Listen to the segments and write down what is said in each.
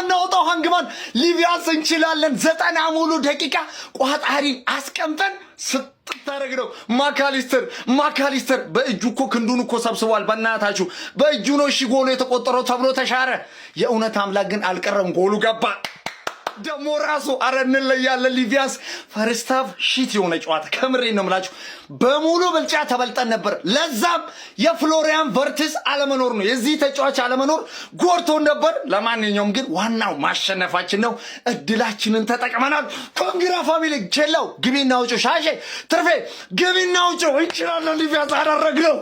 እናውጣው ሃንግማን ሊቢያስ እንችላለን 90 ሙሉ ደቂቃ ቋጣሪ አስቀምጠን ስትታረግ ነው ማካሊስተር በእጁ እኮ ክንዱን እኮ ሰብስቧል በእናታችሁ በእጁ ነው እሺ ጎሉ የተቆጠረው ተብሎ ተሻረ የእውነት አምላክ ግን አልቀረም ጎሉ ገባ ደሞ ራሱ አረንን ላይ ያለ ሊቢያስ ፈርስታፍ ሺት የሆነ ጨዋታ ከምሬ ነው የምላችሁ በሙሉ ብልጫ ተበልጠን ነበር ለዛም የፍሎሪያን ቨርትስ አለመኖር ነው የዚህ ተጫዋች አለመኖር ጎርቶን ነበር ለማንኛውም ግን ዋናው ማሸነፋችን ነው እድላችንን ተጠቅመናል ኮንግራ ፋሚሊ ቼላው ግቢና ውጭ ሻሼ ትርፌ ግቢና ውጭ እንችላለን ሊቢያስ አደረግነው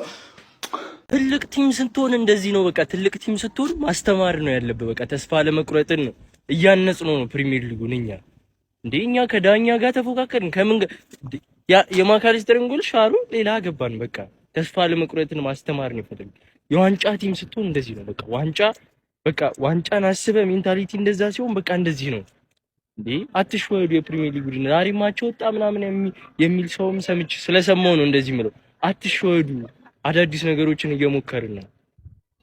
ትልቅ ቲም ስትሆን እንደዚህ ነው በቃ ትልቅ ቲም ስትሆን ማስተማር ነው ያለበት በቃ ተስፋ ለመቁረጥን ነው እያነጽ ነው ፕሪሚየር ሊጉን እኛ ከዳኛ ጋር ተፎካከርን ከምን የማካሊስተርን ጎል ሻሩ ሌላ ገባን በቃ ተስፋ ለመቁረጥን ማስተማር ነው ይፈልግ የዋንጫ ቲም ስትሆን እንደዚህ ነው በቃ ዋንጫን አስበ ሜንታሊቲ እንደዛ ሲሆን በቃ እንደዚህ ነው አትሽወዱ የፕሪሚየር ሊጉን ዛሬ ማቸው ወጣ ምናምን የሚል ሰውም ሰምቼ ስለሰማው ነው እንደዚህ ምለው አትሽወዱ አዳዲስ ነገሮችን እየሞከርን ነው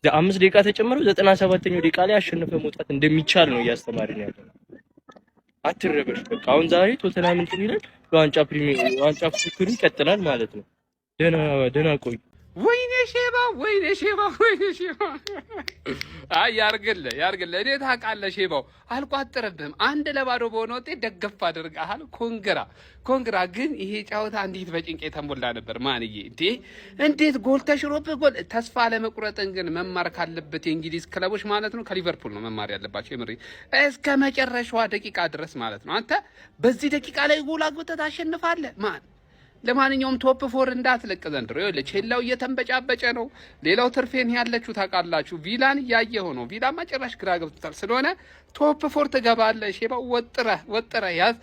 5 ደቂቃ ተጨምሮ 97ኛው ደቂቃ ላይ አሸነፈ መውጣት እንደሚቻል ነው ያስተማረን ያለው አትረበሽ በቃ አሁን ዛሬ ቶተናም እንትን ይላል ዋንጫ ፉክክሩ ይቀጥላል ማለት ነው ደና ቆይ ወይኔ ሼባ አይ ያርግልህ እኔ ታውቃለህ ሼባው አልቋጥርብህም አንድ ለባዶ በሆነ ውጤት ደገፍ አድርገሃል ኮንግራ ግን ይሄ ጨዋታ እንዴት በጭንቅ የተሞላ ነበር ማንዬ እንዴት ጎል ተሽሮብህ ጎል ተስፋ ለመቁረጥን ግን መማር ካለበት የእንግሊዝ ክለቦች ማለት ነው ከሊቨርፑል ነው መማር ያለባቸው የምሬ እስከ መጨረሻዋ ደቂቃ ድረስ ማለት ነው አንተ በዚህ ደቂቃ ላይ ጎል አግብተህ ታሸንፋለህ ማን ለማንኛውም ቶፕ 4 እንዳትለቅ ዘንድሮ ይኸውልህ ቼላው እየተንበጫበጨ ነው ሌላው ትርፌን ያለችው ታውቃላችሁ ቪላን ያየው ነው ቪላ ማጨራሽ ግራ ገብቶታል ስለሆነ ቶፕ 4 ተገባለህ ሼባው ወጥረህ ያዝ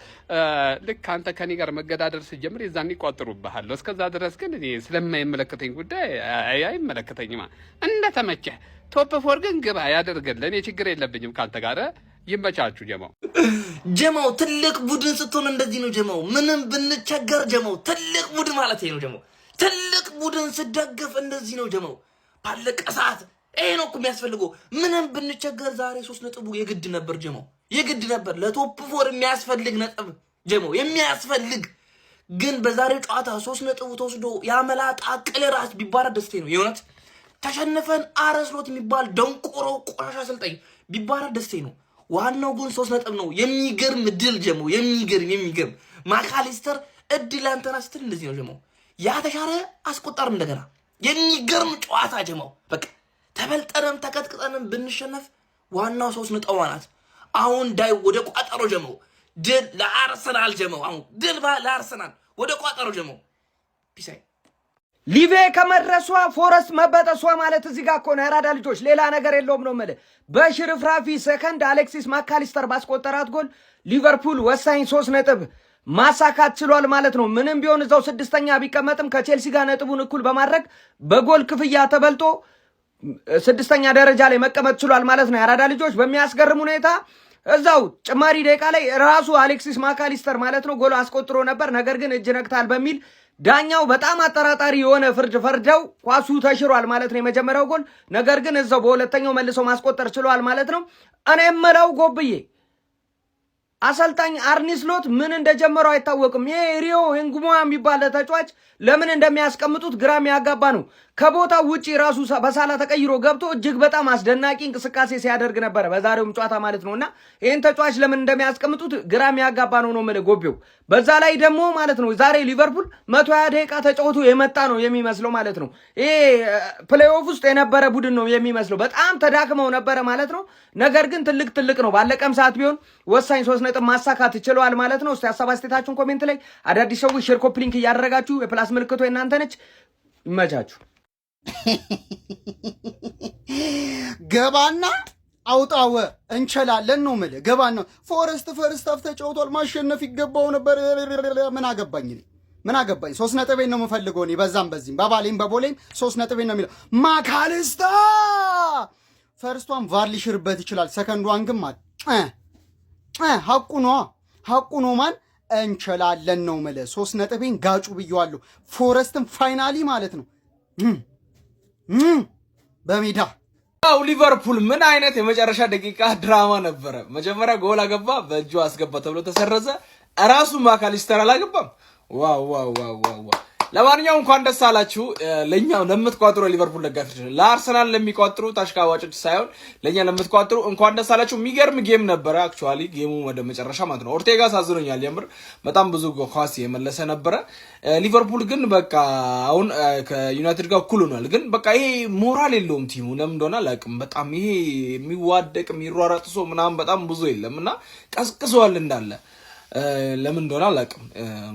ልክ አንተ ከኔ ጋር መገዳደር ሲጀምር የዛኔ ይቋጥሩብሃል እስከዛ ድረስ ግን እኔ ስለማይመለከተኝ ጉዳይ አይመለከተኝማ እንደተመቸ ቶፕ 4 ግን ግባ ያደርግልህ እኔ ችግር የለብኝም ካንተ ጋር ይመቻችሁ ጀማው ትልቅ ቡድን ስትሆን እንደዚህ ነው ጀማው ምንም ብንቸገር ጀማው ትልቅ ቡድን ማለት ነው ጀማው ትልቅ ቡድን ስደግፍ እንደዚህ ነው ጀማው ባለቀ ሰዓት ይሄ ነው እኮ የሚያስፈልገው ምንም ብንቸገር ዛሬ 3 ነጥቡ የግድ ነበር ጀማው የግድ ነበር ለቶፕ 4 የሚያስፈልግ ነጥብ ጀማው የሚያስፈልግ ግን በዛሬው ጨዋታ 3 ነጥቡ ተወስዶ ያመላጣ ቅለራስ ቢባራ ደስቴ ነው የሆነት ተሸነፈን አረስሎት የሚባል ደንቆሮ ቆሻሻ አሰልጣኝ ቢባራ ደስቴ ነው ዋናው ግን 3 ነጥብ ነው የሚገርም ድል ጀመው የሚገርም ማካሊስተር እድል አንተና ስትል እንደዚህ ነው ጀመው ያ ተሻረ አስቆጣር እንደገና የሚገርም ጨዋታ ጀመው በቃ ተበልጠንም ተቀጥቅጠንም ብንሸነፍ ዋናው 3 ነጥብ ናት አሁን ዳይ ወደ ቋጠሮ ጀመው ድል ለአርሰናል ጀመው አሁን ድል ለአርሰናል ወደ ቋጠሮ ጀመው ፒሳይ ሊቬ ከመድረሷ ፎረስት መበጠሷ ማለት እዚህ ጋር ኮነ ያራዳ ልጆች ሌላ ነገር የለውም ነው ማለት በሽርፍራፊ ሰከንድ አሌክሲስ ማካሊስተር ባስቆጠራት ጎል ሊቨርፑል ወሳኝ 3 ነጥብ ማሳካት ችሏል ማለት ነው ምንም ቢሆን እዛው 6ኛ ቢቀመጥም ከቼልሲ ጋር ነጥቡን እኩል በማድረግ በጎል ክፍያ ተበልጦ 6ኛ ደረጃ ላይ መቀመጥ ችሏል ማለት ነው ያራዳ ልጆች በሚያስገርም ሁኔታ እዛው ጭማሪ ደቂቃ ላይ ራሱ አሌክሲስ ማካሊስተር ማለት ነው ጎል አስቆጥሮ ነበር ነገር ግን እጅ ነክታል በሚል ዳኛው በጣም አጠራጣሪ የሆነ ፍርድ ፈርደው ኳሱ ተሽሯል ማለት ነው የመጀመሪያው ጎል ነገር ግን እዛው በሁለተኛው መልሶ ማስቆጠር ችሏል ማለት ነው እኔ የምለው ጎብዬ አሰልጣኝ አርኒ ስሎት ምን እንደጀመረው አይታወቅም ይሄ ሪዮ ሄንጉማ የሚባል ተጫዋች ለምን እንደሚያስቀምጡት ግራም ያጋባ ነው ከቦታው ውጪ ራሱ በሳላ ተቀይሮ ገብቶ እጅግ በጣም አስደናቂ እንቅስቃሴ ሲያደርግ ነበር በዛሬውም ጨዋታ ማለት ነውና ይሄን ተጫዋች ለምን እንደሚያስቀምጡት ግራም ያጋባ ነው ማለት ጎቤው በዛ ላይ ደግሞ ማለት ነው ዛሬ ሊቨርፑል 120 ደቂቃ ተጫውቶ የመጣ ነው የሚመስለው ማለት ነው ይሄ ፕሌይኦፍ ውስጥ የነበረ ቡድን ነው የሚመስለው በጣም ተዳክመው ነበር ማለት ነው ነገር ግን ትልቅ ነው ባለቀም ሰዓት ቢሆን ወሳኝ 3 ነጥብ ማሳካት ይችላል ማለት ነው እስቲ ሐሳብ አስተያየታችሁን ኮሜንት ላይ አዳዲስ ሰዎች ሼር ኮፒ ሊንክ ያደረጋችሁ የፕላስ ምልክቱ እናንተ ነች ይመቻችሁ ገባና አውጣው እንችላለን ነው ማለት ገባና ፎረስት ፈርስት አፍ ተጫውቷል ማሸነፍ ይገባው ነበር ምን አገባኝ 3 ነጥቤን ነው የምፈልገው እኔ በዚህም በባሌም በቦሌም 3 ነጥቤን ነው የሚለው ማካሊስታ ፈርስቷን ቫር ሊሽርበት ይችላል ሰከንዷን ግን ሐቁ ነው ማን እንችላለን ነው ማለት 3 ነጥቤን ጋጩ ብየዋለሁ ፎረስትን ፋይናሊ ማለት ነው በሜዳ ሊቨርፑል ምን አይነት የመጨረሻ ደቂቃ ድራማ ነበረ። መጀመሪያ ጎል አገባ፣ በእጁ አስገባ ተብሎ ተሰረዘ። ራሱ ማካሊስተር አላገባም። ዋው ዋው ዋው ዋው። ለማንኛውም እንኳን ደስ አላችሁ። ለኛው ለምትቋጥሩ ሊቨርፑል ደጋፊዎች፣ ለአርሰናል ለሚቋጥሩ ታሽካዋጮች ሳይሆን ለኛ ለምትቋጥሩ እንኳን ደስ አላችሁ። የሚገርም ጌም ነበረ። አክቹአሊ ጌሙ ወደ መጨረሻ ማለት ነው ኦርቴጋ ሳዝኖኛል። የምር በጣም ብዙ ኳስ የመለሰ ነበረ። ሊቨርፑል ግን በቃ አሁን ከዩናይትድ ጋር እኩል ሆኗል። ግን በቃ ይሄ ሞራል የለውም ቲሙ። ለምን እንደሆነ አላውቅም። በጣም ይሄ የሚዋደቅ የሚሯሯጥ ሰው ምናምን በጣም ብዙ የለምና ቀስቅሰዋል እንዳለ ለምን እንደሆነ አላውቅም።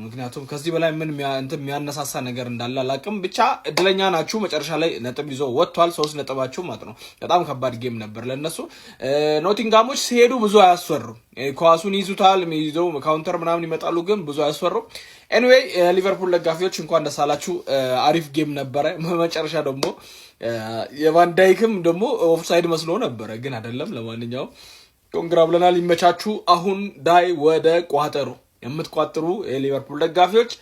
ምክንያቱም ከዚህ በላይ ምን የሚያነሳሳ ነገር እንዳለ አላውቅም። ብቻ እድለኛ ናችሁ። መጨረሻ ላይ ነጥብ ይዞ ወጥቷል። 3 ነጥባችሁ ማለት ነው። በጣም ከባድ ጌም ነበር ለነሱ። ኖቲንጋሞች ሲሄዱ ብዙ አያስፈሩም። ኳሱን ይዙታል፣ ይዘው ካውንተር ምናምን ይመጣሉ፣ ግን ብዙ አያስፈሩም። ኤኒዌይ ሊቨርፑል ደጋፊዎች እንኳን ደስ አላችሁ። አሪፍ ጌም ነበረ። መጨረሻ ደግሞ የቫን ዳይክም ደግሞ ኦፍሳይድ መስሎ ነበረ፣ ግን አይደለም። ለማንኛውም ኮንግራ ብለናል። ይመቻችሁ። አሁን ዳይ ወደ ቋጠሩ የምትቋጥሩ የሊቨርፑል ደጋፊዎች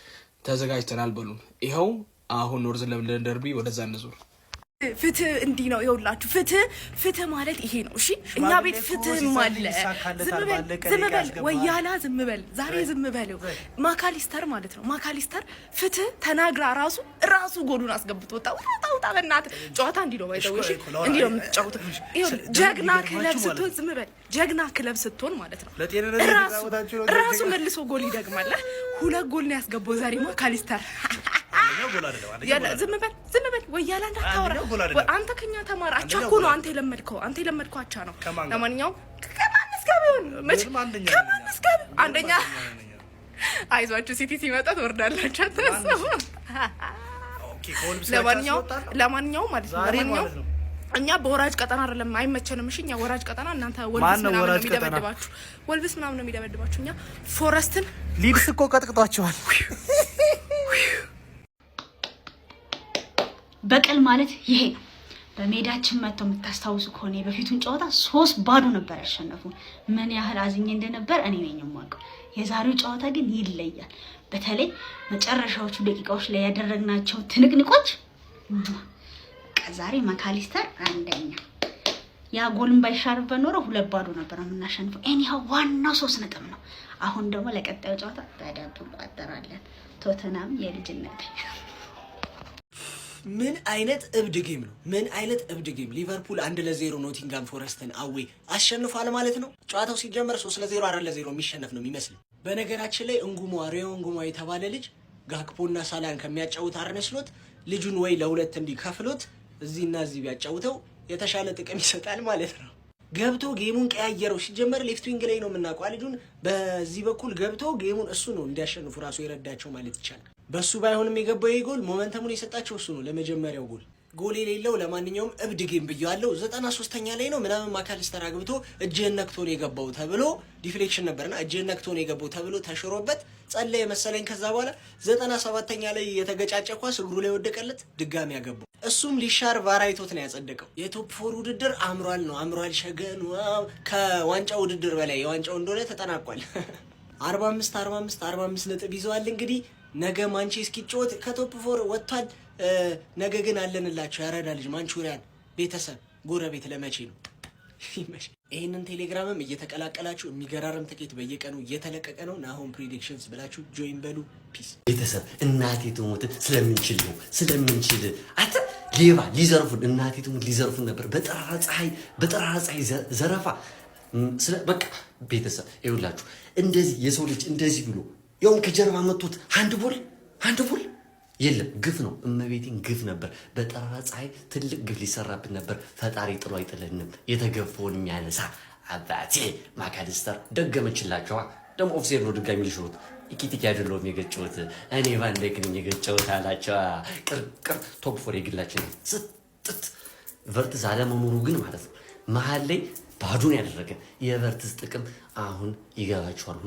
ተዘጋጅተናል በሉን። ይኸው አሁን ኖርዝ ለንደን ደርቢ ወደዛ እንዙር። ፍትህ እንዲህ ነው ይኸውላችሁ። ፍትህ ማለት ይሄ ነው። እሺ እኛ ቤት ፍትህ አለ። ዝም በል ወያላ፣ ዝም በል ዛሬ፣ ዝም በል። ማካሊስተር ማለት ነው። ማካሊስተር ፍትህ ተናግራ ራሱ ጎሉን አስገብቶ ወጣ በእናትህ ጨዋታ እንዲህ ነው ባይተው። እሺ እንዲህ ነው የምትጫወተው። ይኸውልህ ጀግና ክለብ ስትሆን፣ ዝም በል ጀግና ክለብ ስትሆን ማለት ነው ራሱ መልሶ ጎል ይደግማል። 2 ጎል ነው ያስገባው ዛሬ ማካሊስተር። ዝም በል ወያላ እንዳታወራ። አንተ ከኛ ተማር። አቻ እኮ ነው አንተ የለመድከው አቻ ነው። ለማንኛውም ከማንስ ጋር አንደኛ አይዟችሁ፣ ሲቲ ሲመጣ ትወርዳላችሁ አታስቡ። ለማንኛውም ማለት ነው እኛ በወራጅ ቀጠና አይደለም አይመቸንም። እሺ እኛ ወራጅ ቀጠና፣ እናንተ ወልብስ ምናምን ነው የሚደበድባችሁ። እኛ ፎረስትን ሊድስ እኮ ቀጥቅጧቸዋል። በቀል ማለት ይሄ ነው። በሜዳችን መጥተው የምታስታውሱ ከሆነ በፊቱን ጨዋታ 3-0 ነበር ያሸነፉ። ምን ያህል አዝኜ እንደነበር እኔ ነኝ የማውቀው። የዛሬው ጨዋታ ግን ይለያል። በተለይ መጨረሻዎቹ ደቂቃዎች ላይ ያደረግናቸው ትንቅንቆች ዛሬ ማካሊስተር አንደኛ። ያ ጎልን ባይሻርበት ኖሮ 2-0 ነበር የምናሸንፈው። ኤኒሃው ዋናው 3 ነጥብ ነው። አሁን ደግሞ ለቀጣዩ ጨዋታ በደንብ እንቋጠራለን። ቶተናም የልጅነት ምን አይነት እብድ ጌም ነው? ምን አይነት እብድ ጌም! ሊቨርፑል 1-0 ኖቲንጋም ፎረስትን አዌ አሸንፏል ማለት ነው። ጨዋታው ሲጀመር 3-0 4-0 የሚሸነፍ ነው የሚመስለው። በነገራችን ላይ ሪዮ እንጉማ የተባለ ልጅ ጋክፖና ሳላን ከሚያጫውት አርነ ስሎት ልጁን ወይ ለሁለት እንዲከፍሎት እዚህና እዚህ ቢያጫውተው የተሻለ ጥቅም ይሰጣል ማለት ነው። ገብቶ ጌሙን ቀያየረው። ሲጀመር ሌፍት ዊንግ ላይ ነው የምናውቀው ልጁን። በዚህ በኩል ገብቶ ጌሙን እሱ ነው እንዲያሸንፉ ራሱ የረዳቸው ማለት ይቻላል። በሱ ባይሆንም የገባው ጎል ሞመንተሙን የሰጣቸው እሱ ነው ለመጀመሪያው ጎል የሌለው። ለማንኛውም እብድ ጌም ብያለሁ። 93ኛ ላይ ነው ምናምን ማካሊስተር አግብቶ እጅህን ነክቶ ነው የገባው ተብሎ ዲፍሌክሽን ነበርና እጅህን ነክቶ ነው የገባው ተብሎ ተሽሮበት ጸለየ መሰለኝ። ከዛ በኋላ 97ኛ ላይ የተገጫጨ ኳስ እግሩ ላይ ወደቀለት፣ ድጋሚ ያገባው። እሱም ሊሻር ቫራይቶት ነው ያጸደቀው። የቶፕ 4 ውድድር አምሯል ሸገን። ከዋንጫ ውድድር በላይ የዋንጫው እንደሆነ ተጠናቋል። 45 ነጥብ ይዘዋል። እንግዲህ ነገ ማንቸስተር ጮት ከቶፕ 4 ወጥቷል። ነገ ግን አለንላችሁ ያረዳ ልጅ ማንቹሪያን ቤተሰብ ጎረቤት ለመቼ ነው? ይሄንን ቴሌግራምም እየተቀላቀላችሁ የሚገራረም ትኬት በየቀኑ እየተለቀቀ ነው። ናሆም ፕሪዲክሽንስ ብላችሁ ጆይን በሉ። ፒስ ቤተሰብ። እናቴ ትሙት ስለምንችል አተ ሌባ ሊዘርፉን እናቴ ትሙት ሊዘርፉን ነበር በጠራራ ፀሐይ ዘረፋ። በቃ ቤተሰብ ይኸውላችሁ እንደዚህ የሰው ልጅ እንደዚህ ብሎ ያውን ከጀርባ መጥቶት አንድ ቦል የለም ግፍ ነው። እመቤቴን ግፍ ነበር። በጠራራ ፀሐይ ትልቅ ግፍ ሊሰራብን ነበር። ፈጣሪ ጥሎ አይጥለንም። የተገፈውን የሚያነሳ አባቴ ማካሊስተር ደገመችላቸዋ። ደግሞ ኦፍሴር ነው ድጋሚ ሊሽሩት። ኢኪቲክ አይደለሁም የገጨሁት እኔ ቫን ዳይክ ነኝ የገጨሁት አላቸዋ። ቅርቅር ቶፕ 4 የግላችን ስጥት ቨርትዝ አለመኖሩ ግን ማለት ነው መሀል ላይ ባዶን ያደረገ የቨርትዝ ጥቅም አሁን ይገባችኋል።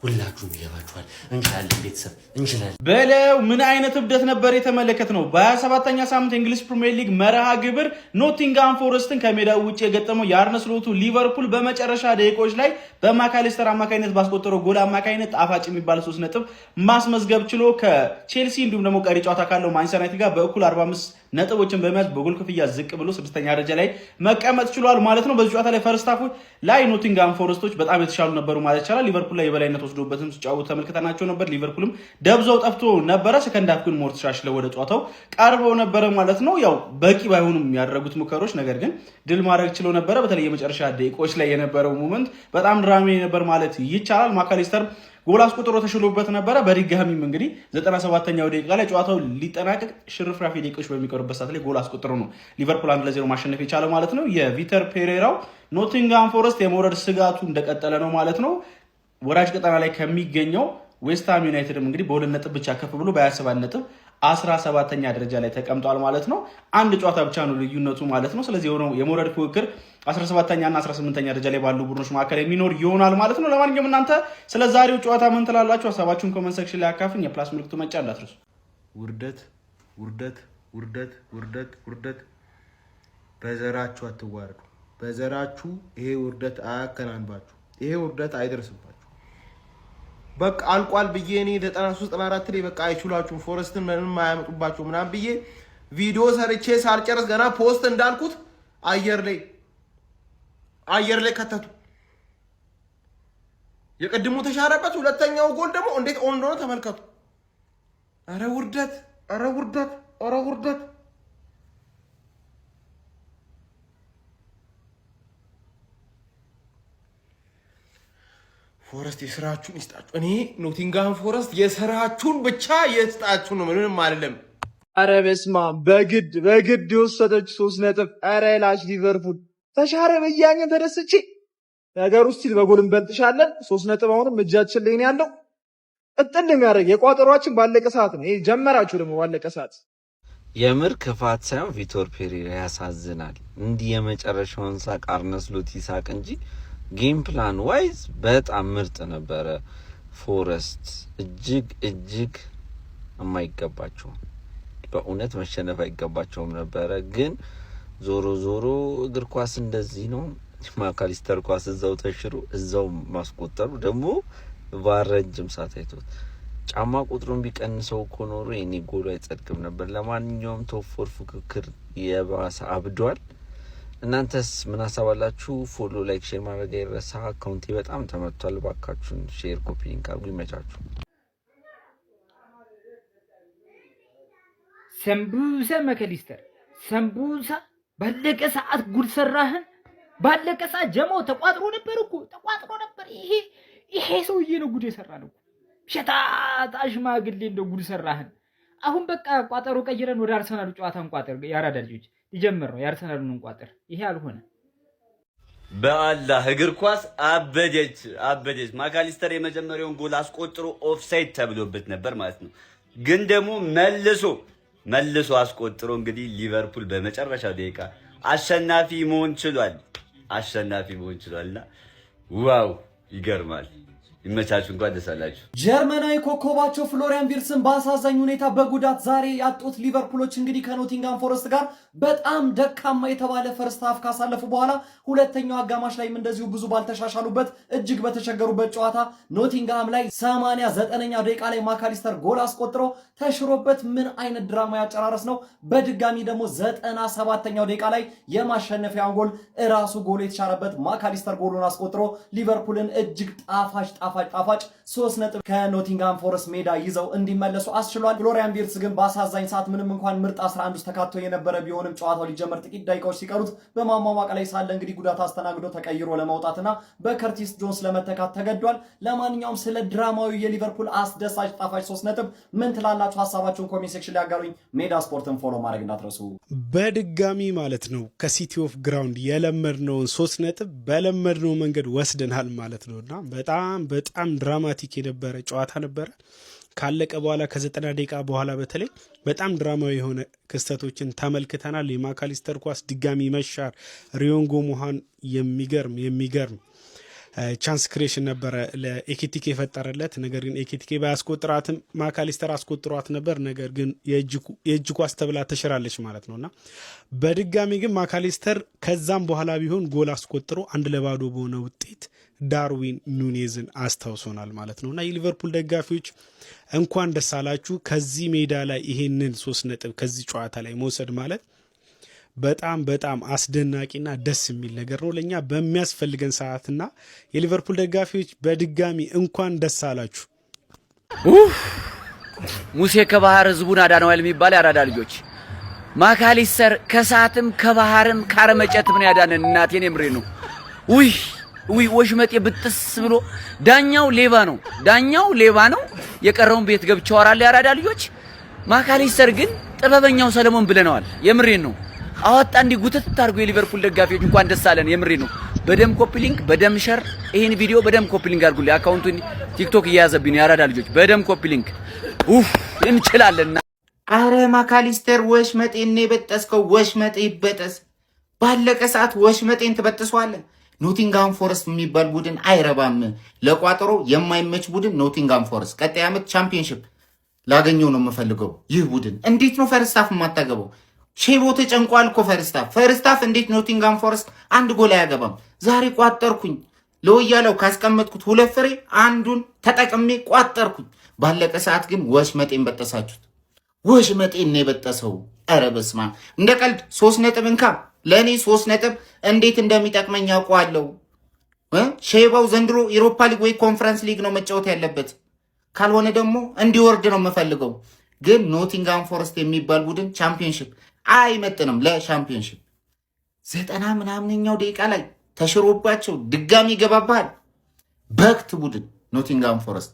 ሁላችሁም ይገባችኋል። እንችላለን ቤተሰብ እንችላለን በለው። ምን አይነት እብደት ነበር የተመለከት ነው። በ27ኛ ሳምንት የእንግሊዝ ፕሪሚየር ሊግ መርሃ ግብር ኖቲንጋም ፎረስትን ከሜዳው ውጭ የገጠመው የአርነ ስሎቱ ሊቨርፑል በመጨረሻ ደቂቃዎች ላይ በማካሊስተር አማካኝነት ባስቆጠረው ጎል አማካኝነት ጣፋጭ የሚባል 3 ነጥብ ማስመዝገብ ችሎ ከቼልሲ እንዲሁም ደግሞ ቀሪ ጨዋታ ካለው ማንቸስተር ዩናይትድ ጋር በእኩል 45 ነጥቦችን በመያዝ በጎል ክፍያ ዝቅ ብሎ 6ኛ ደረጃ ላይ መቀመጥ ችሏል ማለት ነው። በዚህ ጨዋታ ላይ ፈርስት ሃፍ ላይ ኖቲንግሃም ፎረስቶች በጣም የተሻሉ ነበሩ ማለት ይቻላል። ሊቨርፑል ላይ የበላይነት ወስዶበትም ሲጫወቱ ተመልክተናቸው ነበር። ሊቨርፑልም ደብዛው ጠፍቶ ነበረ። ሰከንድ ሃፍ ግን ሞር ተሻሽለው ወደ ጨዋታው ቀርበው ነበረ ማለት ነው። ያው በቂ ባይሆኑም ያደረጉት ሙከሮች፣ ነገር ግን ድል ማድረግ ችለው ነበረ። በተለይ የመጨረሻ ደቂቆች ላይ የነበረው ሞመንት በጣም ድራማዊ ነበር ማለት ይቻላል። ማካሊስተር ጎል አስቆጥሮ ተሽሎበት ነበረ። በድጋሚም እንግዲህ 97ኛው ደቂቃ ላይ ጨዋታው ሊጠናቀቅ ሽርፍራፊ ደቂቆች በሚቀሩበት ሰዓት ላይ ጎል አስቆጥሮ ነው ሊቨርፑል 1-0 ማሸነፍ የቻለ ማለት ነው። የቪተር ፔሬራው ኖቲንግሃም ፎረስት የመውረድ ስጋቱ እንደቀጠለ ነው ማለት ነው። ወራጅ ቀጠና ላይ ከሚገኘው ዌስትሃም ዩናይትድም እንግዲህ በ2 ነጥብ ብቻ ከፍ ብሎ በ27 ነጥብ 17ኛ ደረጃ ላይ ተቀምጧል ማለት ነው። አንድ ጨዋታ ብቻ ነው ልዩነቱ ማለት ነው። ስለዚህ የመውረድ ፉክክር 17ኛ እና 18ኛ ደረጃ ላይ ባሉ ቡድኖች መካከል የሚኖር ይሆናል ማለት ነው። ለማንኛውም እናንተ ስለ ዛሬው ጨዋታ ምን ትላላችሁ? ሀሳባችሁን ኮሜንት ሴክሽን ላይ አካፍኝ። የፕላስ ምልክቱ መጫ እንዳትረሱ። ውርደት ውርደት ውርደት ውርደት ውርደት። በዘራችሁ አትዋረዱ። በዘራችሁ ይሄ ውርደት አያከናንባችሁ። ይሄ ውርደት አይደርስባችሁ። በቃ አልቋል ብዬ እኔ 93-94 ላይ በቃ አይችሏችሁም ፎረስትን ምንም አያመጡባችሁ ምናምን ብዬ ቪዲዮ ሰርቼ ሳልጨርስ ገና ፖስት እንዳልኩት አየር ላይ ከተቱ። የቀድሙ ተሻረበት። ሁለተኛው ጎል ደግሞ እንዴት ኦን እንደሆነ ተመልከቱ። አረ ውርደት፣ አረ ውርደት፣ አረ ውርደት። ፎረስት የስራችሁን ይስጣችሁ። እኔ ኖቲንግሃም ፎረስት የስራችሁን ብቻ ይስጣችሁ ነው፣ ምንም አይደለም። አረ በስማ በግድ የወሰደች 3 ነጥብ። አረ ላሽ ሊቨርፑል ተሻረ በያኛ ተደስቼ ነገር ውስጥ በጎል እንበልጥሻለን። 3 ነጥብ አሁንም እጃችን ላይ ነው ያለው። እጥል የሚያደርግ የቋጠሯችን ባለቀ ሰዓት ነው። ይሄ ጀመራችሁ ደግሞ ባለቀ ሰዓት። የምር ክፋት ሳይሆን ቪቶር ፔሬራ ያሳዝናል። እንዲህ የመጨረሻውን ሳቅ አርነ ስሎት ይሳቅ እንጂ ጌም ፕላን ዋይዝ በጣም ምርጥ ነበረ። ፎረስት እጅግ የማይገባቸው በእውነት መሸነፍ አይገባቸውም ነበረ። ግን ዞሮ እግር ኳስ እንደዚህ ነው። ማካሊስተር ኳስ እዛው ተሽሮ እዛው ማስቆጠሩ ደግሞ ባረጅም ሰዓት አይቶት ጫማ ቁጥሩን ቢቀንሰው እኮ ኖሮ የኔ ጎሉ አይጸድቅም ነበር። ለማንኛውም ቶፕ 4 ፉክክር የባሰ አብዷል። እናንተስ ምን አሳባላችሁ? ፎሎ፣ ላይክ፣ ሼር ማድረግ አይረሳ። አካውንቴ በጣም ተመቷል። ባካችሁን ሼር፣ ኮፒ ሊንክ አድርጉ። ይመቻችሁ። ሰምቡሳ ማካሊስተር ሰምቡሳ ባለቀ ሰዓት ጉድ ሰራህን። ባለቀ ሰዓት ጀማው ተቋጥሮ ነበር። ይሄ ሰውዬ ነው ጉድ የሰራነው። ሸታታ ሽማግሌ እንደው ጉድ ሰራህን። አሁን በቃ ቋጠሮ ቀይረን ወደ አርሰናሉ ጨዋታ እንቋጠር። ያራዳ ልጆች ሊጀምር ነው የአርሰናሉን እንቋጠር። ይሄ አልሆነ። በአላህ እግር ኳስ አበደች። ማካሊስተር የመጀመሪያውን ጎል አስቆጥሮ ኦፍሳይድ ተብሎበት ነበር ማለት ነው። ግን ደግሞ መልሶ አስቆጥሮ እንግዲህ ሊቨርፑል በመጨረሻው ደቂቃ አሸናፊ መሆን ችሏልና ዋው ይገርማል። ይመቻችሁ። እንኳን ደስ አላችሁ። ጀርመናዊ ኮከባቸው ፍሎሪያን ቪርትስን በአሳዛኝ ሁኔታ በጉዳት ዛሬ ያጡት ሊቨርፑሎች እንግዲህ ከኖቲንግሃም ፎረስት ጋር በጣም ደካማ የተባለ ፈርስት ሃፍ ካሳለፉ በኋላ ሁለተኛው አጋማሽ ላይም እንደዚሁ ብዙ ባልተሻሻሉበት እጅግ በተቸገሩበት ጨዋታ ኖቲንግሃም ላይ 89ኛ ደቂቃ ላይ ማካሊስተር ጎል አስቆጥሮ ተሽሮበት ምን አይነት ድራማ ያጨራረስ ነው። በድጋሚ ደግሞ 97ኛው ደቂቃ ላይ የማሸነፊያውን ጎል እራሱ ጎል የተሻረበት ማካሊስተር ጎሉን አስቆጥሮ ሊቨርፑልን እጅግ ጣፋጭ 3 ነጥብ ከኖቲንግሃም ፎረስት ሜዳ ይዘው እንዲመለሱ አስችሏል። ፍሎሪያን ቪርትስ ግን በአሳዛኝ ሰዓት ምንም እንኳን ምርጥ 11 ውስጥ ተካቶ የነበረ ቢሆንም ጨዋታው ሊጀመር ጥቂት ደቂቃዎች ሲቀሩት በማሟሟቅ ላይ ሳለ እንግዲህ ጉዳት አስተናግዶ ተቀይሮ ለመውጣትና በከርቲስ ጆንስ ለመተካት ተገዷል። ለማንኛውም ስለ ድራማዊ የሊቨርፑል አስደሳች ጣፋጭ 3 ነጥብ ምን ትላላችሁ? ሀሳባችሁን ኮሜንት ሴክሽን ላይ አጋሩኝ። ሜዳ ስፖርትን ፎሎ ማድረግ እንዳትረሱ። በድጋሚ ማለት ነው ከሲቲ ኦፍ ግራውንድ የለመድነውን 3 ነጥብ በለመድነው መንገድ ወስደናል ማለት ነውና በጣም ድራማቲክ የነበረ ጨዋታ ነበረ። ካለቀ በኋላ ከ90 ደቂቃ በኋላ በተለይ በጣም ድራማዊ የሆነ ክስተቶችን ተመልክተናል። የማካሊስተር ኳስ ድጋሚ መሻር፣ ሪዮንጎ ሞሃን የሚገርም ቻንስ ክሬሽን ነበረ ለኤኬቲኬ የፈጠረለት። ነገር ግን ኤኬቲኬ ባያስቆጥራትም ማካሊስተር አስቆጥሯት ነበር። ነገር ግን የእጅ ኳስ ተብላ ተሽራለች ማለት ነውና በድጋሚ ግን ማካሊስተር ከዛም በኋላ ቢሆን ጎል አስቆጥሮ 1-0 በሆነ ውጤት ዳርዊን ኑኔዝን አስታውሶናል ማለት ነውና የሊቨርፑል ደጋፊዎች እንኳን ደስ አላችሁ። ከዚህ ሜዳ ላይ ይሄንን 3 ነጥብ ከዚህ ጨዋታ ላይ መውሰድ ማለት በጣም በጣም አስደናቂና ደስ የሚል ነገር ነው ለኛ በሚያስፈልገን ሰዓትና የሊቨርፑል ደጋፊዎች በድጋሚ እንኳን ደስ አላችሁ። ሙሴ ከባህር ህዝቡን አዳነው የሚባል ያራዳ ልጆች ማካሊስተር ከሰዓትም ከባህርም ካረመጨት ምን ያዳነን እናቴን የምሬ ነው። ውይ ወሽመጤ ብጥስ ብሎ ዳኛው ሌባ ነው። የቀረውን ቤት ገብቼ አወራለሁ ያራዳ ልጆች። ማካሊስተር ግን ጥበበኛው ሰለሞን ብለነዋል። የምሬን ነው። አወጣ እንዲ ጉትት ታርጎ የሊቨርፑል ደጋፊዎች እንኳን ደስ አለን። የምሬን ነው። በደም ኮፒ ሊንክ በደም ሸር ይሄን ቪዲዮ በደም ኮፒ ሊንክ አድርጉልኝ። አካውንቱን ቲክቶክ እያያዘብኝ ያራዳ ልጆች በደም ኮፒ ሊንክ እንችላለን። አረ ማካሊስተር ወሽመጤን የበጠስከው ወሽመጤ ይበጠስ። ባለቀ ሰዓት ወሽመጤን ትበጥሷለን። ኖቲንጋም ፎረስት የሚባል ቡድን አይረባም። ለቋጠሮ የማይመች ቡድን ኖቲንጋም ፎረስት። ቀጣይ ዓመት ቻምፒየንሺፕ ላገኘው ነው የምፈልገው። ይህ ቡድን እንዴት ነው ፈርስታፍ የማታገበው? ሼቦ ተጨንቋል እኮ ፈርስታፍ እንዴት ኖቲንጋም ፎረስት 1 ጎል አያገባም? ዛሬ ቋጠርኩኝ። ለወያለው ካስቀመጥኩት 2 ፍሬ አንዱን ተጠቅሜ ቋጠርኩኝ። ባለቀ ሰዓት ግን ወሽመጤን በጠሳችሁት። ወሽመጤን ነው የበጠሰው። ኧረ በስመ አብ! እንደ ቀልድ 3 ነጥብ እንካ። ለእኔ 3 ነጥብ እንዴት እንደሚጠቅመኝ ያውቀዋለሁ። ሼባው ዘንድሮ ኢሮፓ ሊግ ወይ ኮንፈረንስ ሊግ ነው መጫወት ያለበት። ካልሆነ ደግሞ እንዲወርድ ነው የምፈልገው። ግን ኖቲንጋም ፎረስት የሚባል ቡድን ቻምፒየንሺፕ አይመጥንም። ለቻምፒየንሺፕ 90 ምናምንኛው ደቂቃ ላይ ተሽሮባቸው ድጋሚ ይገባባል። በክት ቡድን ኖቲንጋም ፎረስት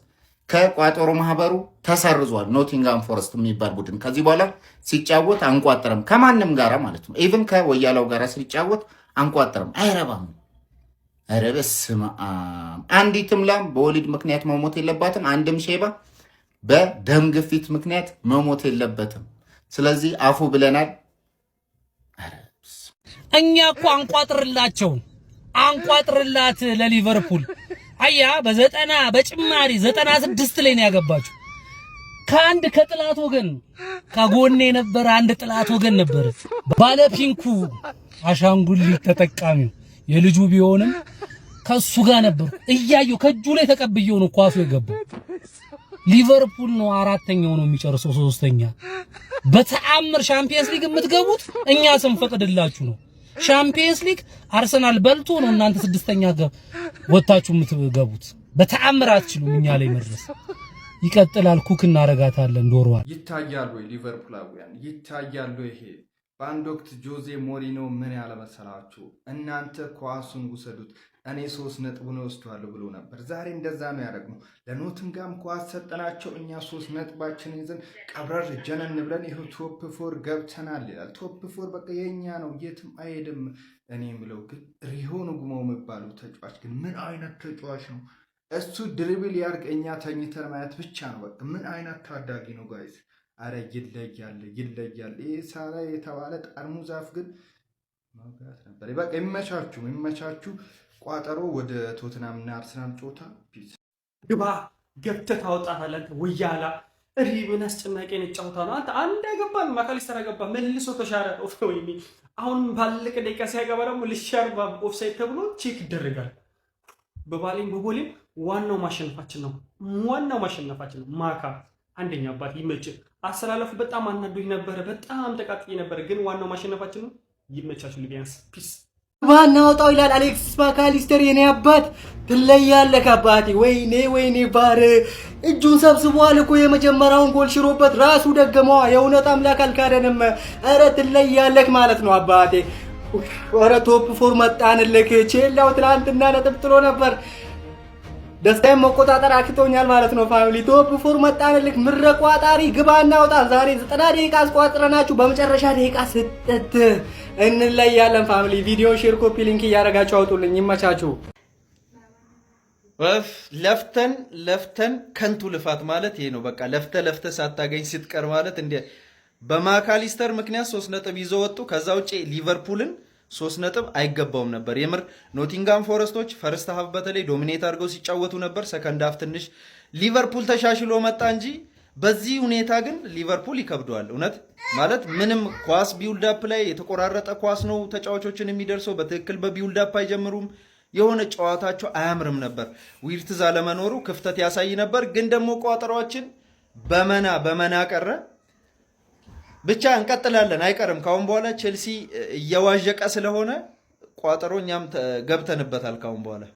ከቋጠሮ ማህበሩ ተሰርዟል። ኖቲንጋም ፎረስት የሚባል ቡድን ከዚህ በኋላ ሲጫወት አንቋጥርም፣ ከማንም ጋራ ማለት ነው። ኢቭን ከወያላው ጋራ ሲጫወት አንቋጥርም፣ አይረባም። ኧረ በስመ አብ! አንዲትም ላም በወሊድ ምክንያት መሞት የለባትም። አንድም ሼባ በደም ግፊት ምክንያት መሞት የለበትም። ስለዚህ አፉ ብለናል። እኛ እኮ አንቋጥርላት ለሊቨርፑል አያ በ90 በጭማሪ 96 ላይ ነው ያገባችሁ። ከአንድ ከጥላት ወገን ከጎኔ የነበረ አንድ ጥላት ወገን ነበር። ባለ ፒንኩ አሻንጉሊት ተጠቃሚው የልጁ ቢሆንም ከሱ ጋር ነበር። እያየው ከእጁ ላይ ተቀብየው ነው ኳሱ የገባው። ሊቨርፑል ነው 4ኛው ነው የሚጨርሰው 3ኛ። በተአምር ሻምፒየንስ ሊግ የምትገቡት እኛ ስንፈቅድላችሁ ነው። ሻምፒየንስ ሊግ አርሰናል በልቶ ነው እናንተ 6ኛ ወጣችሁ የምትገቡት። በተአምር አትችሉም እኛ ላይ መድረስ። ይቀጥላል። ኩክ እናረጋታለን። ዶሮዋል ይታያል ወይ ሊቨርፑላውያን? ይታያል ወይ? ይሄ በአንድ ወቅት ጆዜ ሞሪኖ ምን ያለ መሰላችሁ? እናንተ ኳሱን ውሰዱት እኔ 3 ነጥቡን ወስዷለሁ ብሎ ነበር። ዛሬ እንደዛ ነው ያደረግነው። ለኖቲንጋም ኳስ ሰጠናቸው። እኛ 3 ነጥባችንን ይዘን ቀብረር ጀነን ብለን ይሄው ቶፕ 4 ገብተናል ይላል። ቶፕ 4 በቃ የኛ ነው፣ የትም አይሄድም። እኔ የምለው ግን ሪሆን ጉሞ የሚባለው ተጫዋች ግን ምን አይነት ተጫዋች ነው? እሱ ድሪብል ያርግ፣ እኛ ተኝተን ማየት ብቻ ነው። በቃ ምን አይነት ታዳጊ ነው ጋይስ! አረ ይለያል። ይሄ ሳላ የተባለ ጠርሙዝ አፍ ግን ማውጋት ነበር። በቃ ይመቻችሁ። ቋጠሮ ወደ ቶትናም እና አርሰናል ጮታ ፒስ ግባ ገብተህ ታወጣታለህ። ወያላ ሪብን አስጨናቂ ነው ጫውታ ነው። አንድ ያገባል ማካሊስተር ያገባ መልሶ ተሻረ። ወይኔ አሁን ባለቀ ደቂቃ ሲያገባ ደግሞ ልሻር ኦፍሳይድ ተብሎ ቼክ ይደረጋል። በቦሌም ዋናው ማሸነፋችን ነው። ማካ አንደኛ አባት ይመጭ። አሰላለፉ በጣም አናዶኝ ነበረ፣ በጣም ተቃጥዬ ነበረ። ግን ዋናው ማሸነፋችን ነው። ይመቻችሁ። ሊቢያንስ ፒስ ባናውጣው ይላል አሌክሲስ ማካሊስተር። የኔ አባት ትለያለህ አባቴ። ወይኔ ባር እጁን ሰብስቧል እኮ የመጀመሪያውን ጎል ሽሮበት ራሱ ደገመዋ። የእውነት አምላክ አልካደንም። ኧረ ትለያለህ ማለት ነው አባቴ። ኧረ ቶፕ 4 መጣንልክ። ቼላው ትናንትና ነጥብ ጥሎ ነበር። ደስታዬን መቆጣጠር አክቶኛል ማለት ነው ፋሚሊ። ቶፕ 4 መጣንልክ። ምረቋጣሪ ግባ እናውጣ። ዛሬ 90 ደቂቃ አስቆጥረናችሁ በመጨረሻ ደቂቃ ስጠት እንለያለን ፋሚሊ። ቪዲዮ ሼር፣ ኮፒ ሊንክ እያደረጋችሁ አውጡልኝ። ይመቻችሁ። ለፍተን ከንቱ ልፋት ማለት ይሄ ነው። በቃ ለፍተ ሳታገኝ ስትቀር ማለት እንደ በማካሊስተር ምክንያት 3 ነጥብ ይዘው ወጡ። ከዛ ውጪ ሊቨርፑልን 3 ነጥብ አይገባውም ነበር። የምር ኖቲንጋም ፎረስቶች ፈርስት ሀፍ በተለይ ዶሚኔት አድርገው ሲጫወቱ ነበር። ሰከንድ ሀፍ ትንሽ ሊቨርፑል ተሻሽሎ መጣ እንጂ በዚህ ሁኔታ ግን ሊቨርፑል ይከብደዋል። እውነት ማለት ምንም ኳስ ቢውልዳፕ ላይ የተቆራረጠ ኳስ ነው ተጫዋቾችን የሚደርሰው። በትክክል በቢውልዳፕ አይጀምሩም። የሆነ ጨዋታቸው አያምርም ነበር። ዊርትዝ አለመኖሩ ክፍተት ያሳይ ነበር። ግን ደግሞ ቋጠሯችን በመና ቀረ። ብቻ እንቀጥላለን፣ አይቀርም። ካሁን በኋላ ቼልሲ እየዋዠቀ ስለሆነ ቋጠሮ እኛም ገብተንበታል ካሁን በኋላ